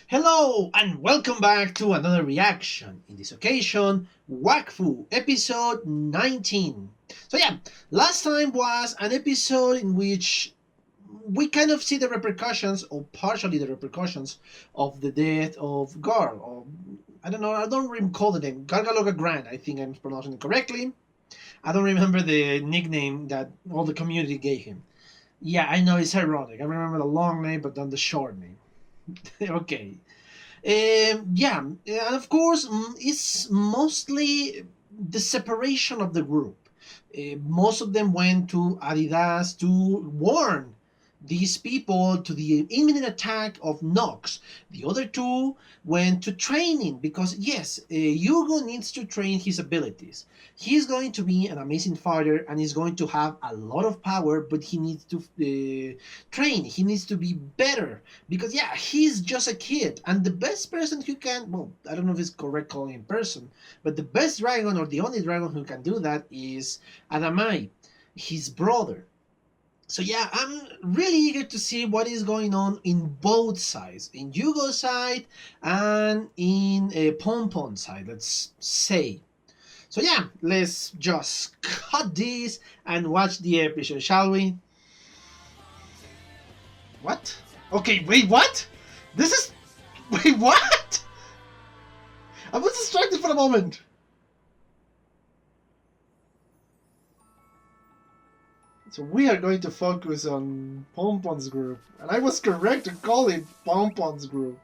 Hello and welcome back to another reaction. In this occasion, Wakfu episode 19. So yeah, last time was an episode in which we kind of see the repercussions, or partially the repercussions, of the death of Gar. Or I don't know, I don't recall the name. Gargaloga Grand, I think I'm pronouncing it correctly. I don't remember the nickname that all the community gave him. Yeah, I know it's ironic. I remember the long name, but not the short name. Okay. Yeah, and of course, it's mostly the separation of the group. Most of them went to Adidas to warn these people to the imminent attack of Nox. The other two went to training because, yes, Hugo needs to train his abilities. He's going to be an amazing fighter and he's going to have a lot of power, but he needs to train. He needs to be better because, yeah, he's just a kid. And the best person who can, well, I don't know if it's correct calling him person, but the best dragon or the only dragon who can do that is Adamai, his brother. So yeah, I'm really eager to see what is going on in both sides, in Yugo's side and in Pompon side, let's say. So yeah, let's just cut this and watch the episode, shall we? What? Okay, wait, what? This is... Wait, what? I was distracted for a moment. So we are going to focus on Pompon's group. And I was correct to call it Pompon's group.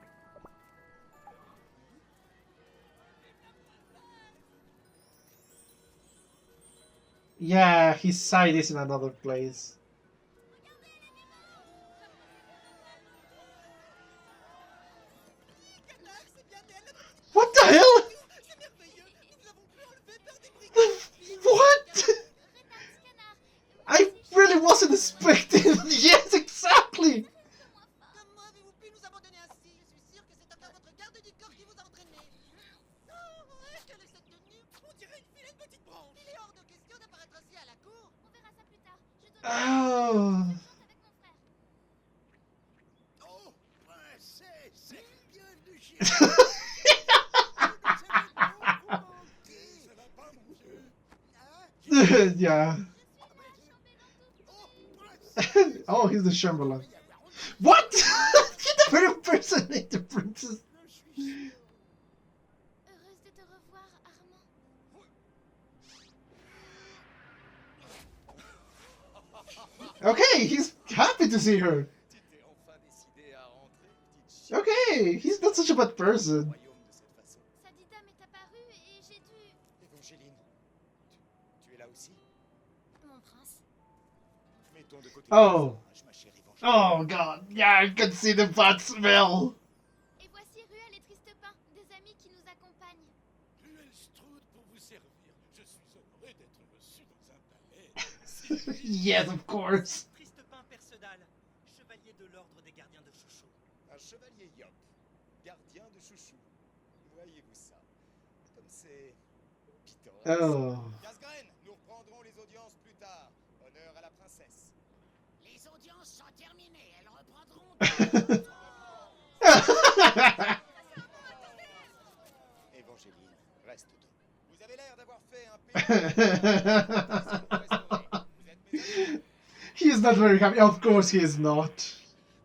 Yeah, his side is in another place. What the hell? What? I really wasn't expecting. Yes, exactly. Oh. Yeah. Oh, he's the Chamberlain. What? He never impersonate the princess. Okay, he's happy to see her. Okay, he's not such a bad person. Sadida m'est apparue et j'ai dû... Évangéline, tu es là aussi? Mon prince. Mettons de côté Oh. ma chère Évangéline. Oh god, yeah, I can see the bad smell. Et voici Ruel et Tristepin, des amis qui nous accompagnent. Ruel Strud pour vous servir. Je suis honoré d'être reçu dans un palais. Yes, of course. Tristepin Percedal, chevalier de l'ordre des gardiens de Chouchou. Un chevalier Yop, gardien de chouchou. Voyez-vous ça? Comme c'est pittoresque. Oh. Casgraine, nous reprendrons les audiences plus tard. Honneur à la princesse. Les audiences sont terminées, elles reprendront. Évangéline, reste donc. Vous avez l'air d'avoir fait un pays. He is not very happy. Of course he is not.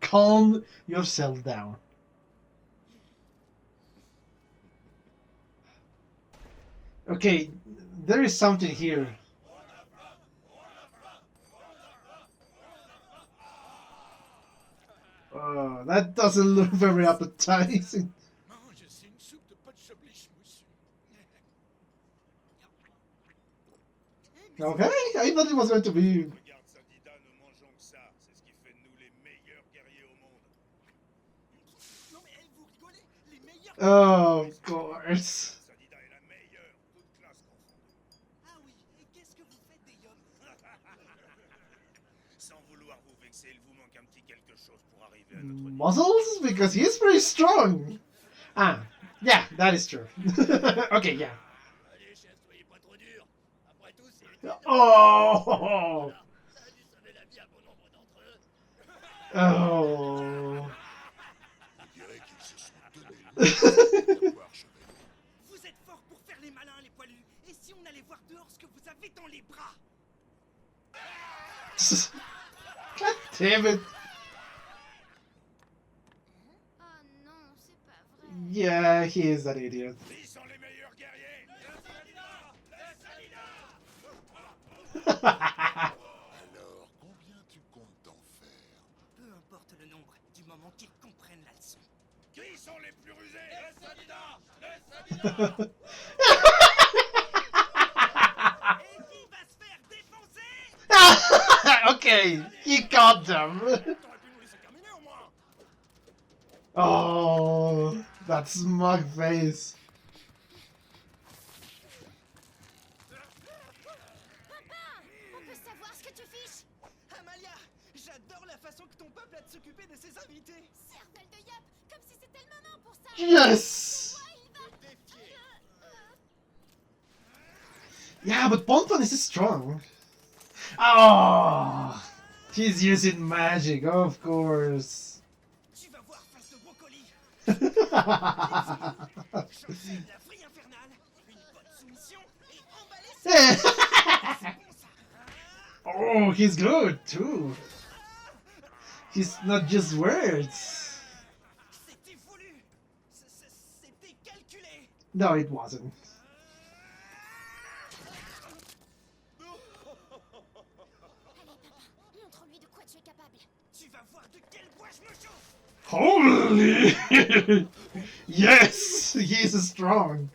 Calm yourself down. Okay, there is something here. That doesn't look very appetizing. Mange, c'est une soupe de pot de chablis moussu. Okay, I thought it was going to be... Regarde Sadida, ne mangeons que ça. C'est ce qui fait de nous les meilleurs guerriers au monde. Non mais vous rigolez, les meilleurs... Oh, of course. Sadida est la meilleure, toute classe confondue. Ah oui, et qu'est-ce que vous faites des yums? Sans vouloir vous vexer, il vous manque un petit quelque chose pour arriver à notre niveau. Muscles? Because he's pretty strong. Ah, yeah, that is true. Okay, yeah. Allez, chef, soyez pas trop dur. Après tout, c'est... Oh! Ça a dû sauver la vie à bon nombre d'entre eux. Oh. On dirait qu'ils Vous êtes forts pour faire les malins, les poilus. Et si on allait voir dehors ce que vous avez dans les bras? God damn it. Oh non, c'est pas vrai. Yeah, he is an idiot. Qui sont les meilleurs guerriers? Le Sadida! Alors, combien tu comptes t'en faire? Peu importe le nombre, du moment qu'ils comprennent la leçon. Qui sont les plus rusés? Le Sadida! Le Sadida! Et qui va se faire défoncer? Okay, he got them. T'aurais pu nous laisser terminer au moins! Oh, that smug face. On peut savoir ce que tu fiches? Amalia, j'adore la façon que ton peuple a de s'occuper de ses invités. Cervelle de yop, comme si c'était le moment pour ça. Yes! Yeah, but Pinpin is strong. Oh, he's using magic, of course. Tu vas voir, face de brocoli. Oh, J'enseigne la vrille infernale, une bonne soumission et emballer ça. he's good too. He's not just words. C'était voulu. C'était calculé. No, it wasn't. Allez, papa, montre-lui de quoi tu es capable. Tu vas voir de quel bois je me chauffe. Holy! Yes, he's strong.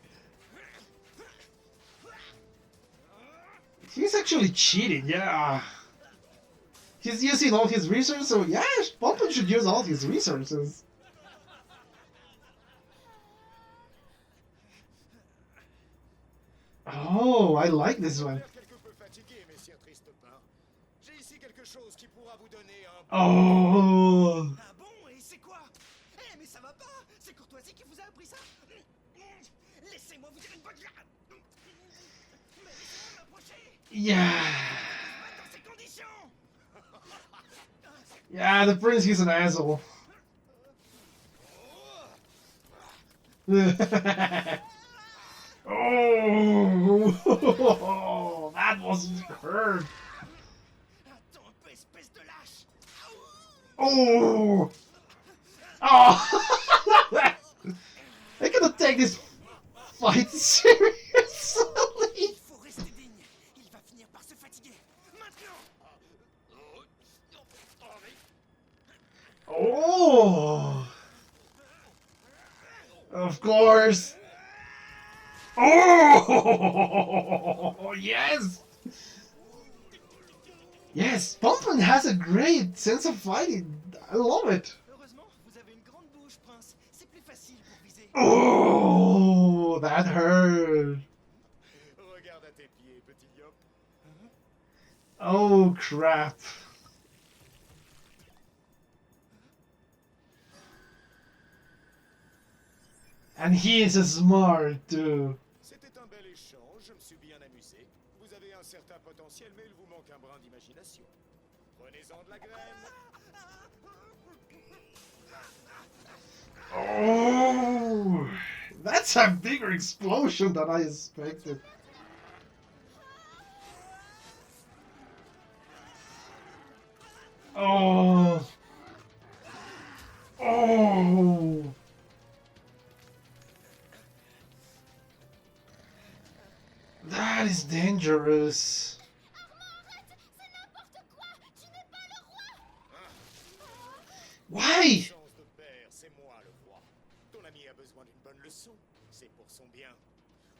He's actually cheating, yeah. He's using all his resources, so yeah, Pinpin should use all his resources. Oh, I like this one. Quelque peu fatigué, messire Tristepin. J'ai ici quelque chose qui pourra vous donner un... Oh, Ah bon, et c'est quoi? Eh, mais ça va pas. C'est Courtoisie qui vous a appris ça. Laissez-moi vous dire une bonne... Mais laissez-moi m'approcher. yeah. Pas dans ces conditions. Yeah, the prince, he's an asshole. Oh, that was hurt. Attends un peu, espèce de lâche. Oh, oh. I cannot take this fight seriously. Il faut rester digne. Il va finir par se fatiguer. Maintenant. Oh, of course. Oh, yes. Yes, Pinpin has a great sense of fighting. I love it. Heureusement, vous avez une grande bouche, prince. C'est plus facile pour viser. Oh, that hurt. Regarde à tes pieds, petit Yop. Oh, crap. And he is smart too. C'était un bel échange, je me suis bien amusé. Vous avez un certain potentiel, mais il vous manque un brin d'imagination. Prenez-en de la graine. Oh, that's a bigger explosion than I expected. Oh. Oh. That is dangerous. Armand, arrête. C'est n'importe quoi. Tu n'es pas le roi. Why? Chance de père, c'est moi le roi. Ton ami a besoin d'une bonne leçon. C'est pour son bien.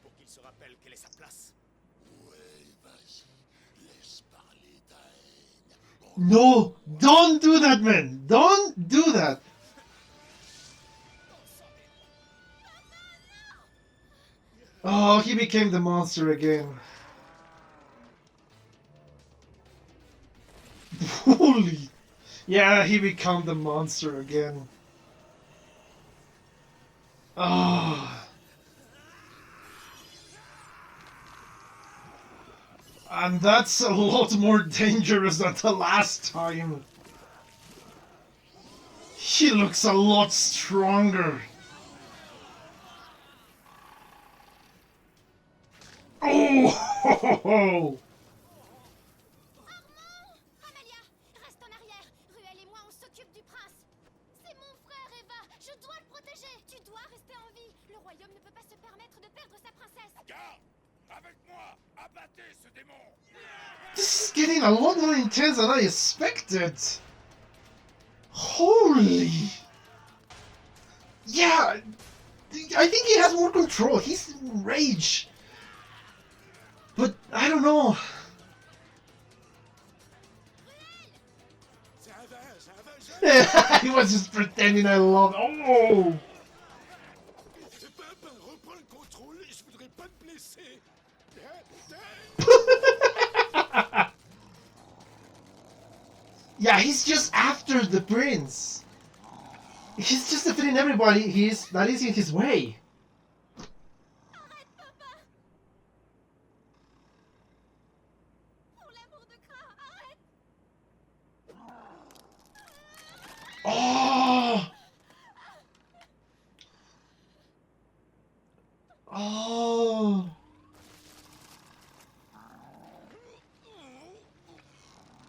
Pour qu'il se rappelle quelle est sa place. Ouais, vas-y, laisse parler ta haine. No, don't do that, man. Don't do that. Oh, he became the monster again. Holy. Yeah, he became the monster again. Ah. And that's a lot more dangerous than the last time. He looks a lot stronger. Oh! Amalia, reste en arrière. Ruel et moi, on s'occupe du prince. C'est mon frère, Eva. Je dois le protéger. Tu dois rester en vie. Le royaume ne peut pas se permettre de perdre sa princesse. Garde! Avec moi! Abattez ce démon! This is getting a lot more intense than I expected. Holy! Yeah, I think he has more control. He's in rage. But I don't know. C'est un vin, He was just pretending I love. Oh! Pinpin, reprends le contrôle, je voudrais pas te blesser. Yeah, he's just after the prince. He's just defeating everybody. That is in his way. Arrête, papa. Pour l'amour de Kra, arrête. Oh! Oh!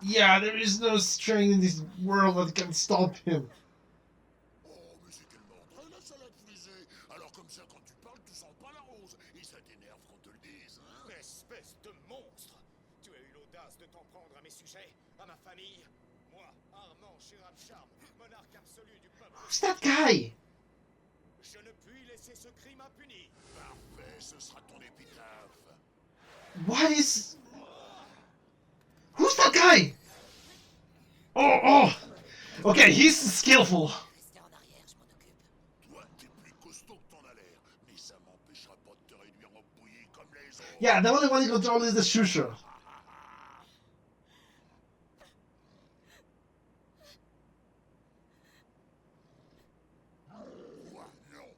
Yeah, there is no strength in this world that can stop him. Oh, mais c'est quel mordre la salade frisée. Alors comme ça, quand tu parles, tu sens pas la rose. Et ça t'énerve qu'on te le dise, hein? Espèce de monstre! Tu as eu l'audace de t'en prendre à mes sujets, à ma famille. Moi, Armand Chiram-Charme, monarque absolu du peuple. Who's that guy? Je ne puis laisser ce crime impuni. Parfait, ce sera ton épitaphe. What is... Who's that guy? Oh! Okay, he's skillful. Restez en arrière, je m'en occupe. Toi, t'es plus costaud que t'en as l'air. Mais ça m'empêchera pas de te réduire en bouillie comme les autres. Yeah, the only one in control is the shusha. Quoi? Non.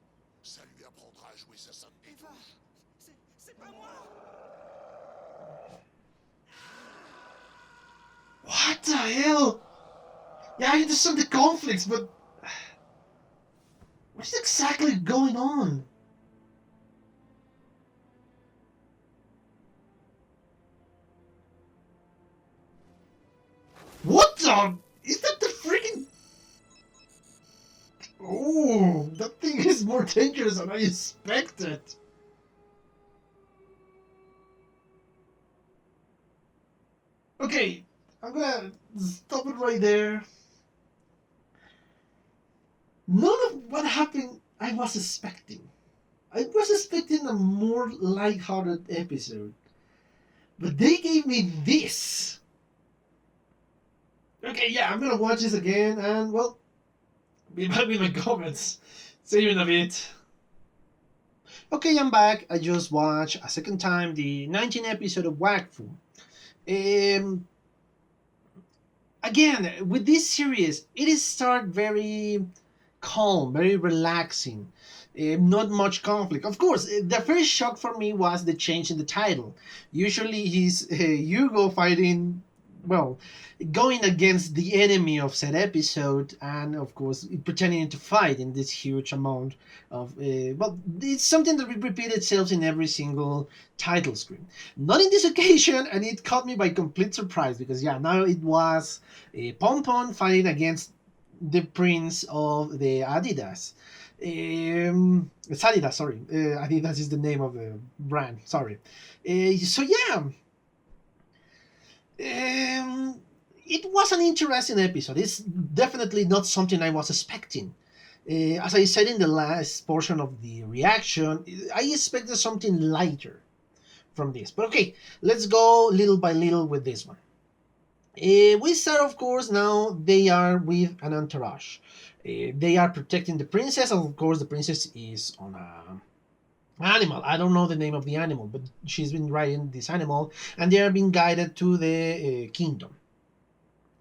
Ça lui apprendra à jouer sa sainte Eva, touche. c'est pas moi. What the hell? Yeah, I understand the conflicts, but what is exactly going on? What the? Is that the freaking... Oh, that thing is more dangerous than I expected. Okay, I'm gonna stop it right there. None of what happened I was expecting. I was expecting a more light-hearted episode. But they gave me this. Okay, yeah, I'm gonna watch this again and, well, be back with my comments. See you in a bit. Okay, I'm back. I just watched a second time the 19th episode of Wakfu. Again, with this series, it is start very calm, very relaxing. Not much conflict. Of course, the first shock for me was the change in the title. Usually, he's Hugo fighting, well, going against the enemy of said episode, and of course, pretending to fight in this huge amount of. Well, it's something that will repeat itself in every single title screen. Not in this occasion, and it caught me by complete surprise because, yeah, now it was Pinpin fighting against the prince of the Adidas. Sadida, sorry. Adidas is the name of the brand. Sorry. So yeah, it was an interesting episode. It's definitely not something I was expecting. As I said in the last portion of the reaction, I expected something lighter from this. But okay, let's go little by little with this one. We start, of course, now they are with an entourage. They are protecting the princess. Of course, the princess is on a animal. I don't know the name of the animal, but she's been riding this animal, and they are being guided to the kingdom.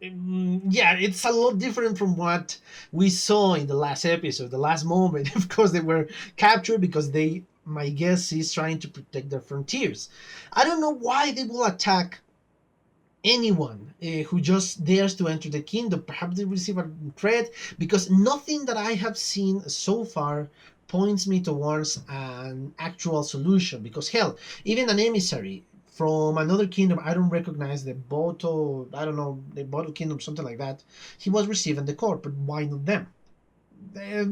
Yeah, it's a lot different from what we saw in the last episode, the last moment. Of course, they were captured because they, my guess is, trying to protect their frontiers. I don't know why they will attack anyone who just dares to enter the kingdom, perhaps they receive a threat, because nothing that I have seen so far points me towards an actual solution. Because hell, even an emissary from another kingdom, I don't recognize the Boto, I don't know, the Boto kingdom, something like that, he was received in the court, but why not them?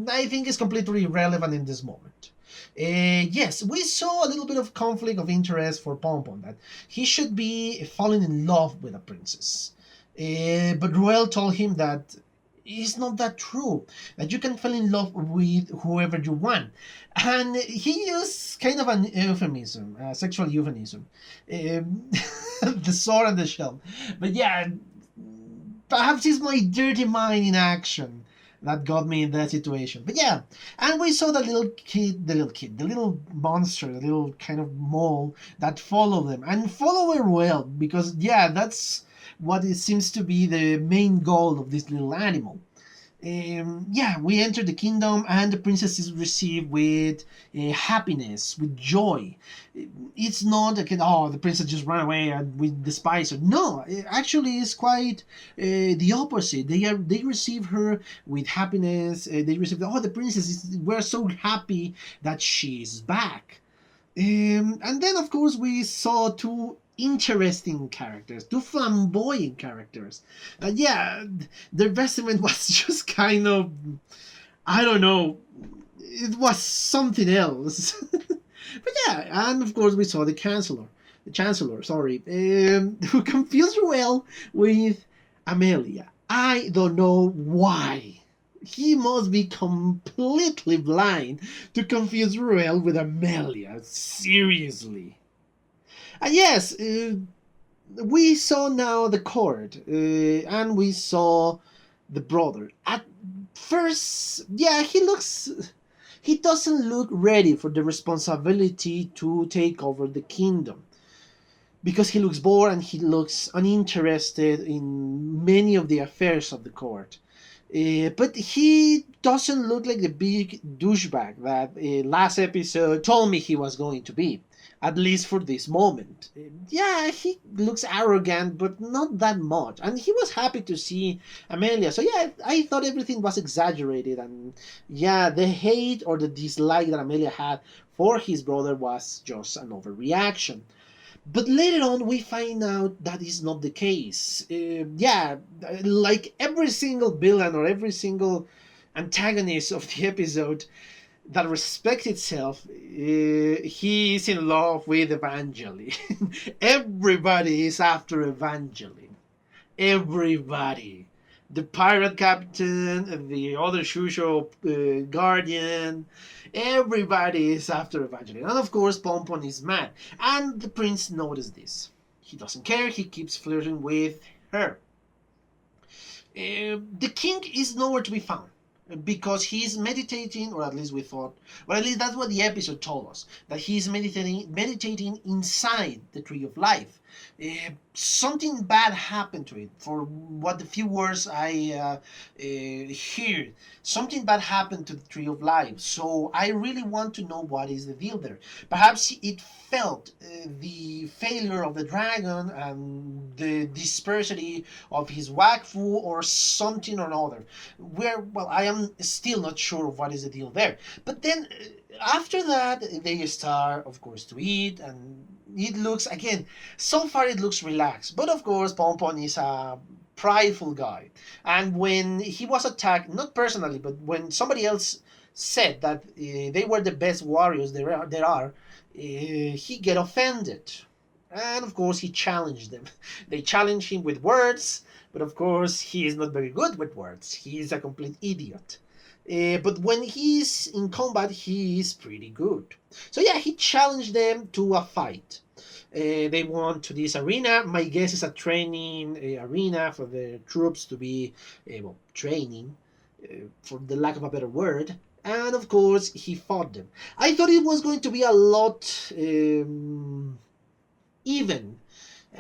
I think it's completely irrelevant in this moment. Yes, we saw a little bit of conflict of interest for Pompon, that he should be falling in love with a princess. But Ruel told him that it's not that true, that you can fall in love with whoever you want. And he used kind of an euphemism, a sexual euphemism. Um, the sword and the shield. But yeah, perhaps it's my dirty mind in action that got me in that situation. But yeah, and we saw the little monster, the little kind of mole that followed them and follow her well, because yeah, that's what it seems to be the main goal of this little animal. Yeah, we enter the kingdom, and the princess is received with happiness, with joy. It's not like, oh, the princess just ran away and we despise her. No, it actually is quite the opposite. They receive her with happiness. They receive, oh, the princess is. We're so happy that she's back. And then, of course, we saw two interesting characters, two flamboyant characters. Yeah, their vestment was just kind of, I don't know, it was something else. But yeah, and of course, we saw the Chancellor, sorry, who confused Ruel with Amelia. I don't know why. He must be completely blind to confuse Ruel with Amelia. Seriously. And yes, we saw now the court, and we saw the brother. At first, yeah, he doesn't look ready for the responsibility to take over the kingdom, because he looks bored and he looks uninterested in many of the affairs of the court. But he doesn't look like the big douchebag that last episode told me he was going to be, at least for this moment. Yeah, he looks arrogant, but not that much. And he was happy to see Amelia. So yeah, I thought everything was exaggerated. And yeah, the hate or the dislike that Amelia had for his brother was just an overreaction. But later on, we find out that is not the case. Yeah, like every single villain or every single antagonist of the episode that respects itself, he is in love with Evangeline. Everybody is after Evangeline. Everybody. The pirate captain, the other Shusho guardian, everybody is after Evangeline. And of course, Pompon is mad. And the prince noticed this. He doesn't care, he keeps flirting with her. The king is nowhere to be found, because he's meditating, or at least we thought, or at least that's what the episode told us, that he's meditating inside the tree of life. Something bad happened to it. For what the few words I heard, something bad happened to the tree of life. So I really want to know what is the deal there. Perhaps it felt the failure of the dragon and the dispersity of his Wakfu, or something or another. Where, well, I am still not sure of what is the deal there. But then after that, they start, of course, to eat, and it looks, again, so far it looks relaxed. But of course, Pompon is a prideful guy. And when he was attacked, not personally, but when somebody else said that they were the best warriors there are, he get offended. And of course, he challenged them. They challenged him with words, but of course, he is not very good with words. He is a complete idiot. But when he's in combat, he is pretty good. So yeah, he challenged them to a fight. They went to this arena. My guess is a training arena for the troops to be well, training, for the lack of a better word. And of course, he fought them. I thought it was going to be a lot even.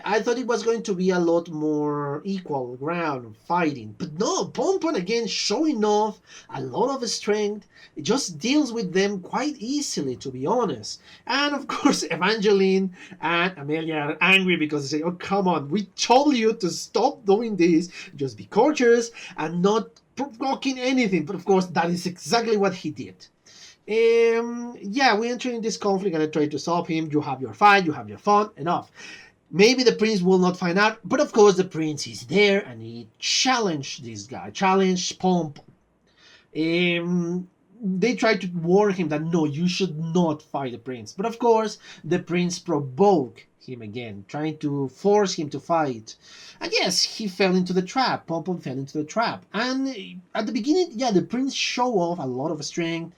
I thought it was going to be a lot more equal ground fighting, but no, Pompon again showing off a lot of strength. It just deals with them quite easily, to be honest. And of course, Evangeline and Amelia are angry because they say, "Oh, come on, we told you to stop doing this. Just be courteous and not provoking anything." But of course, that is exactly what he did. Yeah, we enter in this conflict and I try to stop him. You have your fight, you have your fun, enough. Maybe the prince will not find out, but of course the prince is there and he challenged this guy, challenged Pomp. They try to warn him that no, you should not fight the prince. But of course, the prince provoked him again, trying to force him to fight. And yes, he fell into the trap. Pompon fell into the trap. And at the beginning, yeah, the prince showed off a lot of strength,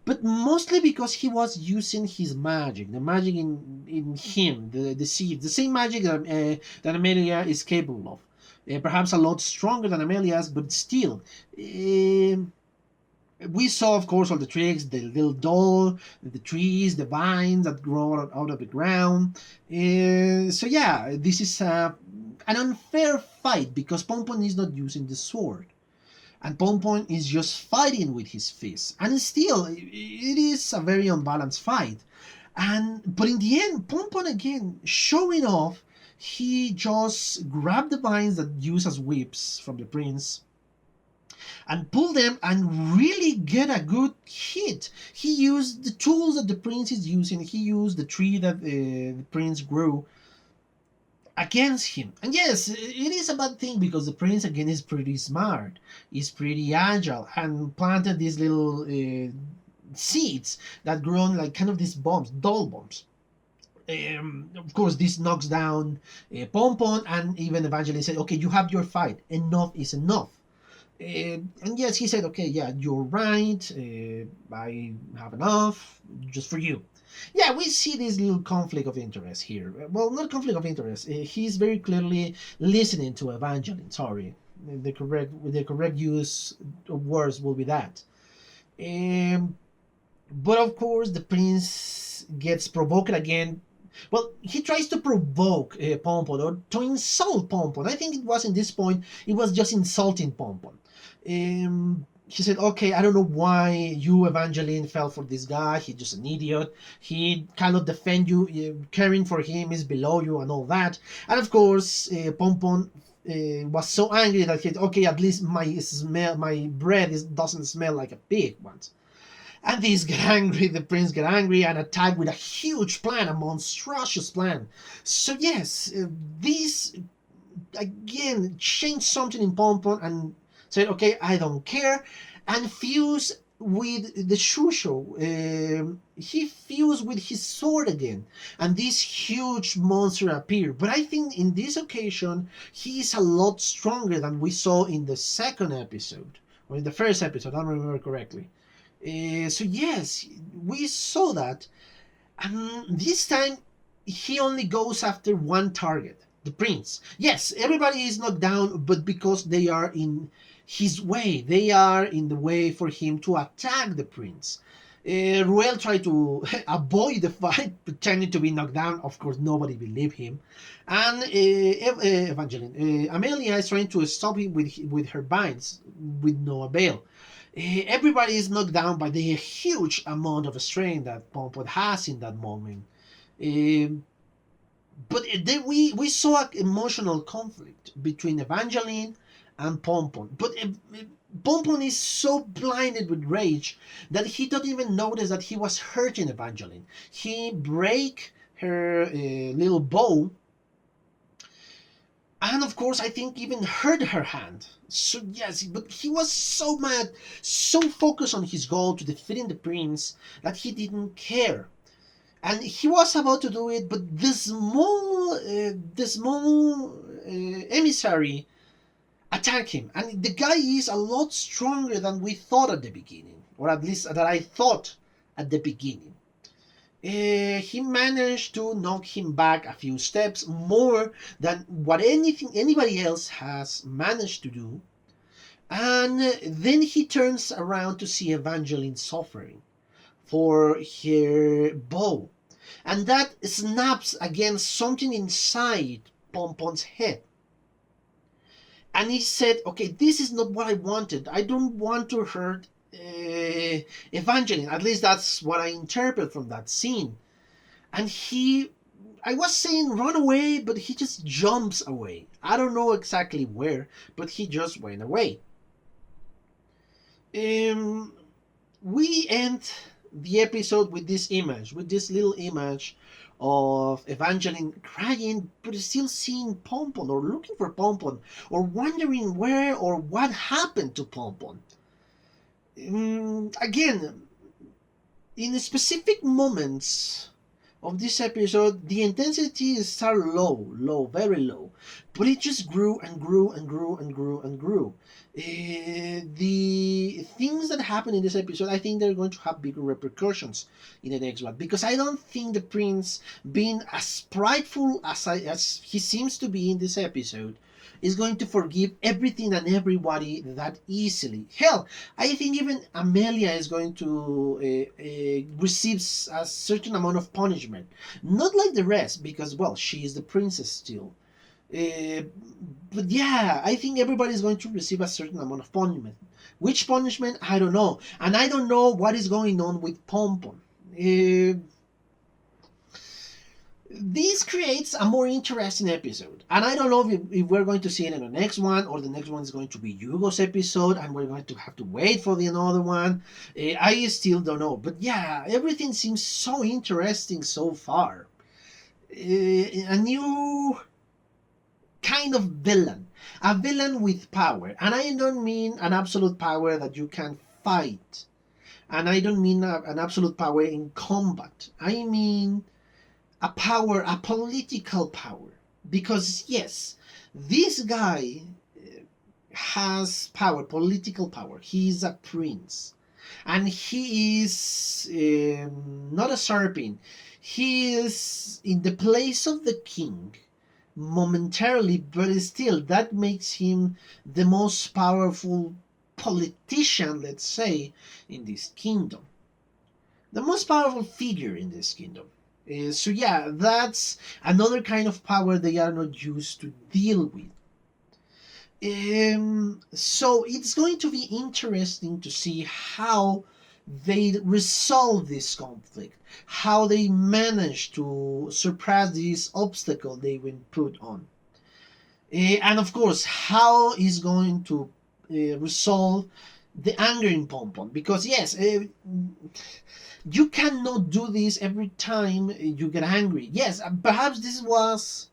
but mostly because he was using his magic, the magic in him, the seed, the same magic that Amelia is capable of. Perhaps a lot stronger than Amelia's, but still. We saw, of course, all the tricks, the little doll, the trees, the vines that grow out of the ground. So yeah, this is an unfair fight because Pompon is not using the sword. And Pompon is just fighting with his fists. And still, it is a very unbalanced fight. But in the end, Pompon again showing off, he just grabbed the vines that use as whips from the prince and pull them and really get a good hit. He used the tools that the prince is using. He used the tree that the prince grew against him. And yes, it is a bad thing because the prince again is pretty smart, is pretty agile, and planted these little seeds that grown like kind of these bombs, doll bombs. Of course, this knocks down Pompon, and even Evangeline said, "Okay, you have your fight. Enough is enough." And yes, he said, "Okay, yeah, you're right. I have enough, just for you." Yeah, we see this little conflict of interest here. Well, not conflict of interest. He's very clearly listening to Evangeline. Sorry, the correct use of words will be that. Um, but of course, the prince gets provoked again. Well, he tries to provoke Pompon or to insult Pompon. I think it was in this point, it was just insulting Pompon. He said, "Okay, I don't know why you, Evangeline, fell for this guy. He's just an idiot. He cannot defend you. Caring for him is below you and all that." And of course, Pompon was so angry that he said, "Okay, at least my bread doesn't smell like a pig once." And these get angry, the prince get angry and attack with a huge plan, a monstrous plan. So yes, this again changed something in Pompon and said, "Okay, I don't care," and fused with the Shusho. He fused with his sword again, and this huge monster appeared. But I think in this occasion, he is a lot stronger than we saw in the second episode, or in the first episode, I don't remember correctly. So yes, we saw that, and this time he only goes after one target, the prince. Yes, everybody is knocked down, but because they are in his way, they are in the way for him to attack the prince. Ruel tried to avoid the fight, pretending to be knocked down. Of course, nobody believed him. And Evangeline, Amelia is trying to stop him with her binds, with no avail. Everybody is knocked down by the huge amount of strain that Pompon has in that moment. Um, but then we saw an emotional conflict between Evangeline and Pompon. But Pompon is so blinded with rage that he don't even notice that he was hurting Evangeline. He break her little bow, and of course I think even hurt her hand. So yes, but he was so mad, so focused on his goal to defeating the prince that he didn't care. And he was about to do it, but the small emissary attacked him, and the guy is a lot stronger than we thought at the beginning, or at least that I thought at the beginning. He managed to knock him back a few steps more than what anybody else has managed to do. And then he turns around to see Evangeline suffering for her bow. And that snaps against something inside Pompon's head. And he said, okay, this is not what I wanted. I don't want to hurt Evangeline. At least that's what I interpret from that scene. And I was saying run away, but he just jumps away. I don't know exactly where, but he just went away. We end the episode with this image, with this little image of Evangeline crying, but still seeing Pompon, or looking for Pompon, or wondering where or what happened to Pompon. Again, in specific moments of this episode, the intensity started low, very low, but it just grew and grew and grew and grew and grew. The things that happen in this episode, I think they're going to have bigger repercussions in the next one, because I don't think the prince, being as prideful as he seems to be in this episode, is going to forgive everything and everybody that easily. Hell, I think even Amelia is going to receive a certain amount of punishment. Not like the rest, because, well, she is the princess still. But yeah, I think everybody's going to receive a certain amount of punishment. Which punishment? I don't know. And I don't know what is going on with Pompon. This creates a more interesting episode, and I don't know if we're going to see it in the next one, or the next one is going to be Hugo's episode and we're going to have to wait for the another one. I still don't know, but yeah, everything seems so interesting so far. A new kind of villain, a villain with power, and I don't mean an absolute power that you can fight, and I don't mean an absolute power in combat. I mean a power, a political power. Because yes, this guy has power, political power. He is a prince. And he is not a serpent. He is in the place of the king momentarily, but still that makes him the most powerful politician, let's say, in this kingdom. The most powerful figure in this kingdom. So yeah, that's another kind of power they are not used to deal with. So it's going to be interesting to see how they resolve this conflict, how they manage to surpass this obstacle they've been put on. And of course, how is going to resolve the anger in Pompon, because yes, you cannot do this every time you get angry. Yes, perhaps this was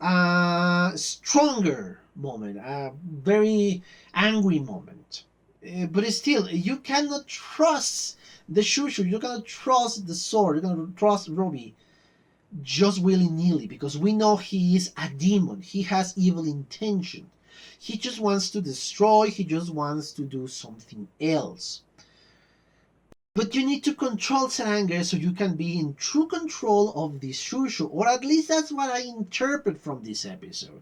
a stronger moment, a very angry moment. But still, you cannot trust the Shushu, you cannot trust the sword, you cannot trust Robbie just willy-nilly, because we know he is a demon. He has evil intention. He just wants to destroy, he just wants to do something else. But you need to control that anger so you can be in true control of this Shushu, or at least that's what I interpret from this episode.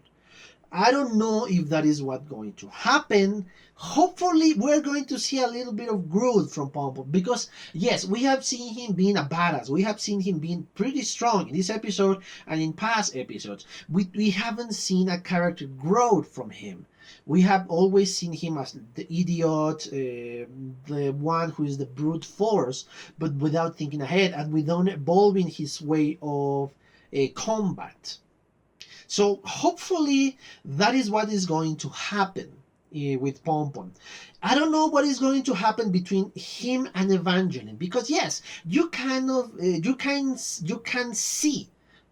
I don't know if that is what's going to happen. Hopefully, we're going to see a little bit of growth from Pompon, because yes, we have seen him being a badass. We have seen him being pretty strong in this episode and in past episodes. We haven't seen a character growth from him. We have always seen him as the idiot, the one who is the brute force, but without thinking ahead and without evolving his way of combat. So hopefully that is what is going to happen with Pompon. I don't know what is going to happen between him and Evangeline, because yes, you can see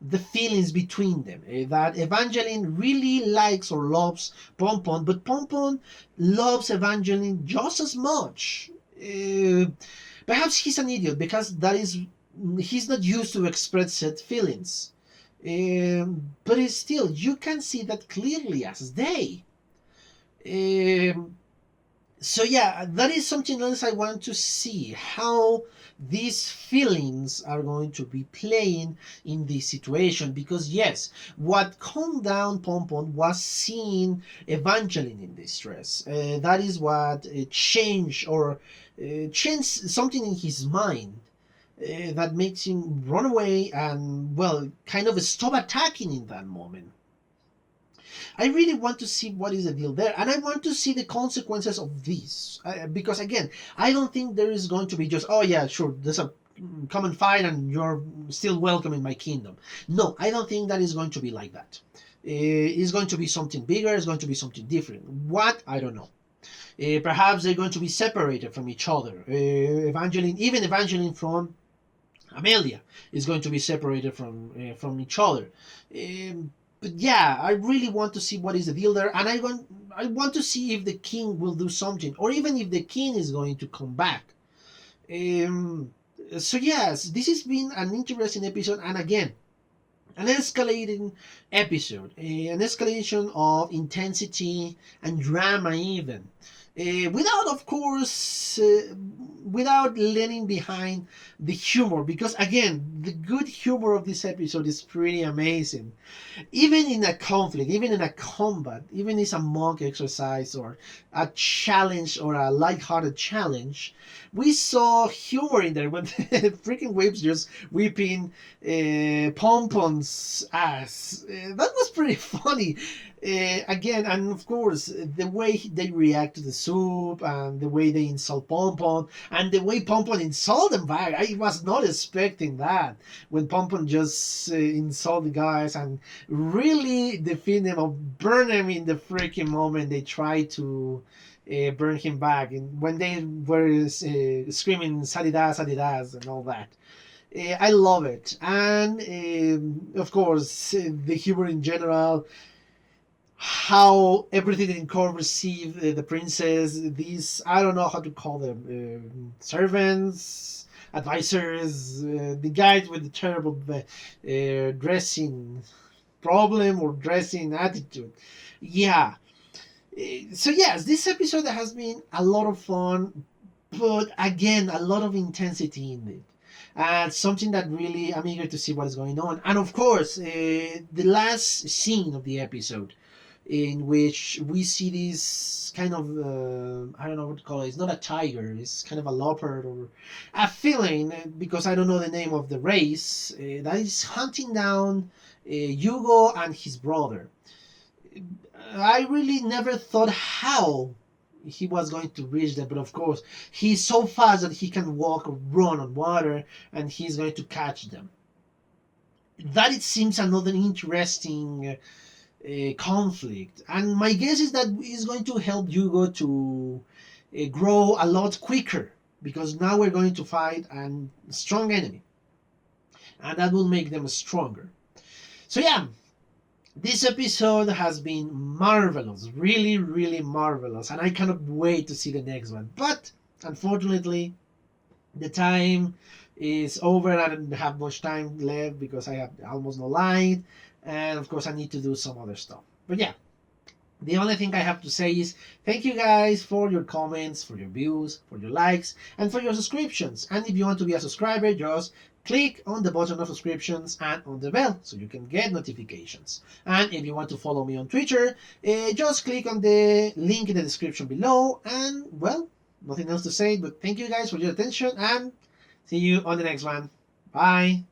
the feelings between them. That Evangeline really likes or loves Pompon, but Pompon loves Evangeline just as much. Perhaps he's an idiot, because he's not used to express said feelings. But still, you can see that clearly as they. So yeah, that is something else I want to see, how these feelings are going to be playing in this situation, because yes, what calmed down Pompon was seeing Evangeline in distress. That is what changed something in his mind. That makes him run away and, well, kind of stop attacking in that moment. I really want to see what is the deal there, and I want to see the consequences of this. Because again, I don't think there is going to be just, oh yeah, sure, there's a come and fight and you're still welcome in my kingdom. No, I don't think that is going to be like that. It's going to be something bigger, it's going to be something different. What? I don't know. Perhaps they're going to be separated from each other. Evangeline from Amelia is going to be separated from each other. But yeah, I really want to see what is the deal there, and I want to see if the king will do something, or even if the king is going to come back. So yes, this has been an interesting episode, and again, an escalating episode, an escalation of intensity and drama even. Without, of course, without leaving behind the humor, because again, the good humor of this episode is pretty amazing. Even in a conflict, even in a combat, even if it's a monk exercise or a challenge or a light-hearted challenge, we saw humor in there when freaking whips just whipping Pompon's ass. That was pretty funny. Again, and of course, the way they react to the soup and the way they insult Pompon and the way Pompon insult them back. I was not expecting that when Pompon just insult the guys and really defeat them or burn them in the freaking moment they try to burn him back. And when they were screaming Sadida, Sadidas and all that. I love it. And of course, the humor in general, how everything in court received the princess, these, I don't know how to call them, servants, advisors, the guys with the terrible dressing problem or dressing attitude. Yeah. So yes, this episode has been a lot of fun, but again, a lot of intensity in it. And something that really I'm eager to see what is going on. And of course, the last scene of the episode, in which we see this kind of I don't know what to call it. It's not a tiger. It's kind of a leopard or a feline, because I don't know the name of the race, that is hunting down Hugo and his brother. I really never thought how he was going to reach them, but of course he's so fast that he can walk or run on water, and he's going to catch them. That it seems another interesting conflict, and my guess is that it's going to help Hugo to grow a lot quicker, because now we're going to fight a strong enemy, and that will make them stronger. So yeah, this episode has been marvelous, really, really marvelous, and I cannot wait to see the next one. But unfortunately, the time is over, and I don't have much time left because I have almost no light, and of course I need to do some other stuff. But yeah, the only thing I have to say is thank you guys for your comments, for your views, for your likes, and for your subscriptions. And if you want to be a subscriber, just click on the button of subscriptions and on the bell so you can get notifications. And if you want to follow me on Twitter, just click on the link in the description below. And well, nothing else to say, but thank you guys for your attention, and see you on the next one. Bye.